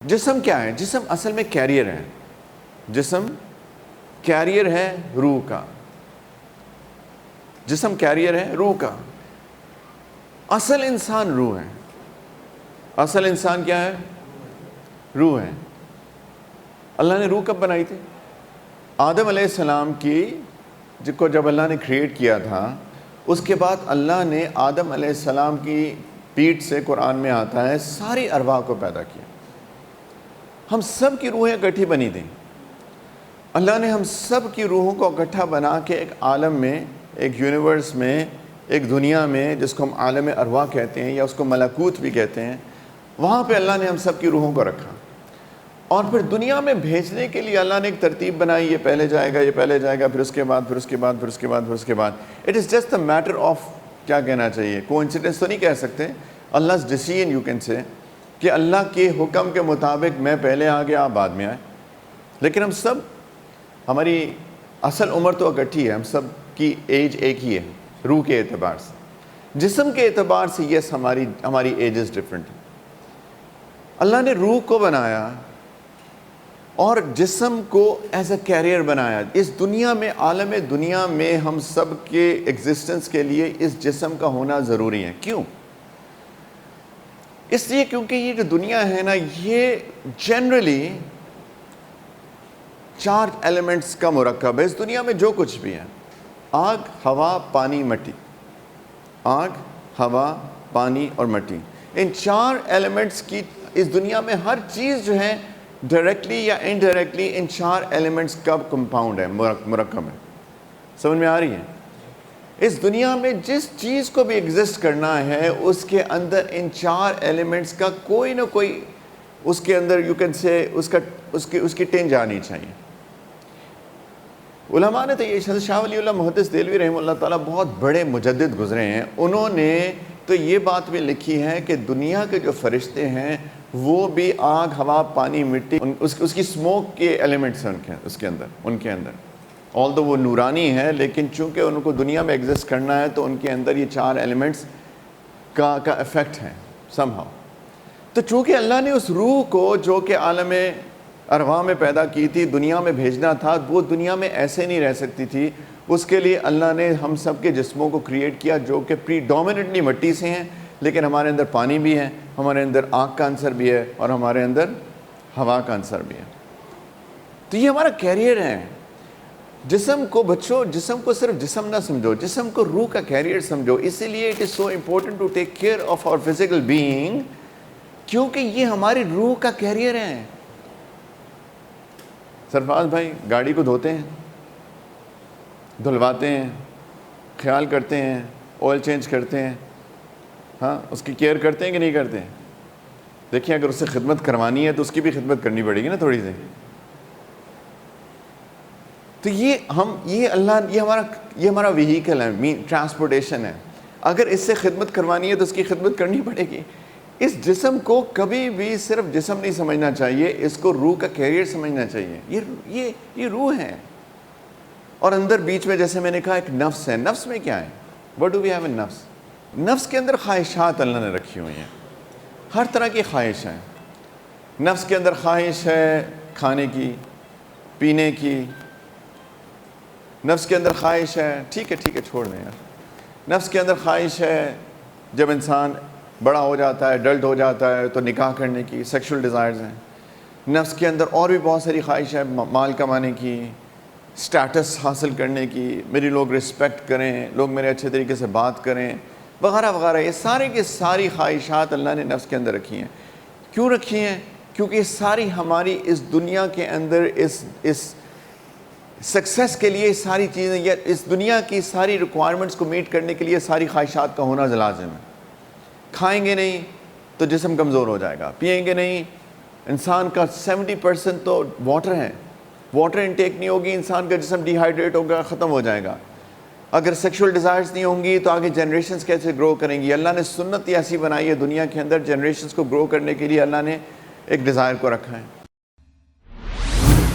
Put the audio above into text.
جسم کیا ہے؟ جسم اصل میں کیریئر ہے. جسم کیریئر ہے روح کا. جسم کیریئر ہے روح کا. اصل انسان روح ہے. اصل انسان کیا ہے؟ روح ہے. اللہ نے روح کب بنائی تھی؟ آدم علیہ السلام کی کو جب اللہ نے کریٹ کیا تھا، اس کے بعد اللہ نے آدم علیہ السلام کی پیٹھ سے، قرآن میں آتا ہے، ساری ارواح کو پیدا کیا. ہم سب کی روحیں اکٹھی بنی تھیں. اللہ نے ہم سب کی روحوں کو اکٹھا بنا کے ایک عالم میں، ایک یونیورس میں، ایک دنیا میں، جس کو ہم عالم ارواح کہتے ہیں یا اس کو ملکوت بھی کہتے ہیں، وہاں پہ اللہ نے ہم سب کی روحوں کو رکھا. اور پھر دنیا میں بھیجنے کے لیے اللہ نے ایک ترتیب بنائی، یہ پہلے جائے گا، یہ پہلے جائے گا، پھر اس کے بعد، پھر اس کے بعد، پھر اس کے بعد، پھر اس کے بعد. It is just a matter of, کیا کہنا چاہیے، کوانسیڈنس تو نہیں کہہ سکتے، Allah's decision you can say، کہ اللہ کے حکم کے مطابق میں پہلے آ گیا، آپ بعد میں آئے. لیکن ہم سب، ہماری اصل عمر تو اکٹھی ہے، ہم سب کی ایج ایک ہی ہے روح کے اعتبار سے. جسم کے اعتبار سے یس ہماری ایجز ڈفرینٹ ہیں. اللہ نے روح کو بنایا اور جسم کو ایز اے کیریئر بنایا. اس دنیا میں، عالم دنیا میں ہم سب کے ایگزسٹنس کے لیے اس جسم کا ہونا ضروری ہے. کیوں؟ اس لیے کیونکہ یہ جو دنیا ہے نا، یہ جنرلی 4 ایلیمنٹس کا مرکب ہے. اس دنیا میں جو کچھ بھی ہے، آگ، ہوا، پانی، مٹی. آگ، ہوا، پانی اور مٹی، ان 4 ایلیمنٹس کی اس دنیا میں ہر چیز جو ہے ڈائریکٹلی یا انڈائریکٹلی ان 4 ایلیمنٹس کا کمپاؤنڈ ہے، مرکب ہے. سمجھ میں آ رہی ہے؟ اس دنیا میں جس چیز کو بھی ایگزسٹ کرنا ہے، اس کے اندر ان 4 ایلیمنٹس کا کوئی نہ کوئی اس کے اندر یو کین سے اس کی ٹینج آنی چاہیے. علماء نے تو یہ، حضرت شاہ ولی اللہ محدث دہلوی رحمہ اللہ تعالیٰ بہت بڑے مجدد گزرے ہیں، انہوں نے تو یہ بات بھی لکھی ہے کہ دنیا کے جو فرشتے ہیں وہ بھی آگ، ہوا، پانی، مٹی، اس کی اسموک کے ایلیمنٹس ہیں ان کے اندر. although وہ نورانی ہے، لیکن چونکہ ان کو دنیا میں ایگزسٹ کرنا ہے تو ان کے اندر یہ 4 ایلیمنٹس کا افیکٹ ہے somehow. تو چونکہ اللہ نے اس روح کو جو کہ عالم ارواح میں پیدا کی تھی، دنیا میں بھیجنا تھا، وہ دنیا میں ایسے نہیں رہ سکتی تھی. اس کے لیے اللہ نے ہم سب کے جسموں کو کریٹ کیا جو کہ پریڈومیننٹلی مٹی سے ہیں، لیکن ہمارے اندر پانی بھی ہے، ہمارے اندر آگ کا عنصر بھی ہے، اور ہمارے اندر ہوا کا عنصر بھی ہے. تو یہ ہمارا کیریئر ہے. جسم کو بچوں، جسم کو صرف جسم نہ سمجھو، جسم کو روح کا کیریئر سمجھو. اسی لیے it is so important to take care of our physical being, کیونکہ یہ ہماری روح کا کیریئر ہے. سرفراز بھائی گاڑی کو دھوتے ہیں، دھلواتے ہیں، خیال کرتے ہیں، آئل چینج کرتے ہیں، ہاں اس کی کیئر کرتے ہیں کہ نہیں کرتے ہیں؟ دیکھیں اگر اس سے خدمت کروانی ہے تو اس کی بھی خدمت کرنی پڑے گی نا تھوڑی سی. تو یہ ہمارا وہیکل ہے، ٹرانسپورٹیشن ہے. اگر اس سے خدمت کروانی ہے تو اس کی خدمت کرنی پڑے گی. اس جسم کو کبھی بھی صرف جسم نہیں سمجھنا چاہیے، اس کو روح کا کیریئر سمجھنا چاہیے. یہ روح ہے. اور اندر بیچ میں جیسے میں نے کہا ایک نفس ہے. نفس میں کیا ہے؟ What do we have in نفس؟ نفس کے اندر خواہشات اللہ نے رکھی ہوئی ہیں، ہر طرح کی خواہش ہیں. نفس کے اندر خواہش ہے کھانے کی، پینے کی. نفس کے اندر خواہش ہے، ٹھیک ہے چھوڑ دیں یار. نفس کے اندر خواہش ہے جب انسان بڑا ہو جاتا ہے، ایڈلٹ ہو جاتا ہے تو نکاح کرنے کی، سیکشل ڈیزائرز ہیں. نفس کے اندر اور بھی بہت ساری خواہش ہے، مال کمانے کی، سٹیٹس حاصل کرنے کی، میری لوگ رسپیکٹ کریں، لوگ میرے اچھے طریقے سے بات کریں، وغیرہ وغیرہ. یہ سارے کی ساری خواہشات اللہ نے نفس کے اندر رکھی ہیں. کیوں رکھی ہیں؟ کیونکہ یہ ساری ہماری اس دنیا کے اندر اس سکسیس کے لیے ساری چیزیں، یا اس دنیا کی ساری ریکوائرمنٹس کو میٹ کرنے کے لیے ساری خواہشات کا ہونا لازم ہے. کھائیں گے نہیں تو جسم کمزور ہو جائے گا، پئیں گے نہیں. انسان کا 70% تو واٹر ہے. واٹر انٹیک نہیں ہوگی، انسان کا جسم ڈی ہائیڈریٹ ہوگا، ختم ہو جائے گا. اگر سیکشول ڈیزائرز نہیں ہوں گی تو آگے جنریشنز کیسے گرو کریں گی؟ اللہ نے سنت ایسی بنائی ہے دنیا کے اندر، جنریشنز کو گرو کرنے کے لیے اللہ نے ایک ڈیزائر کو رکھا ہے.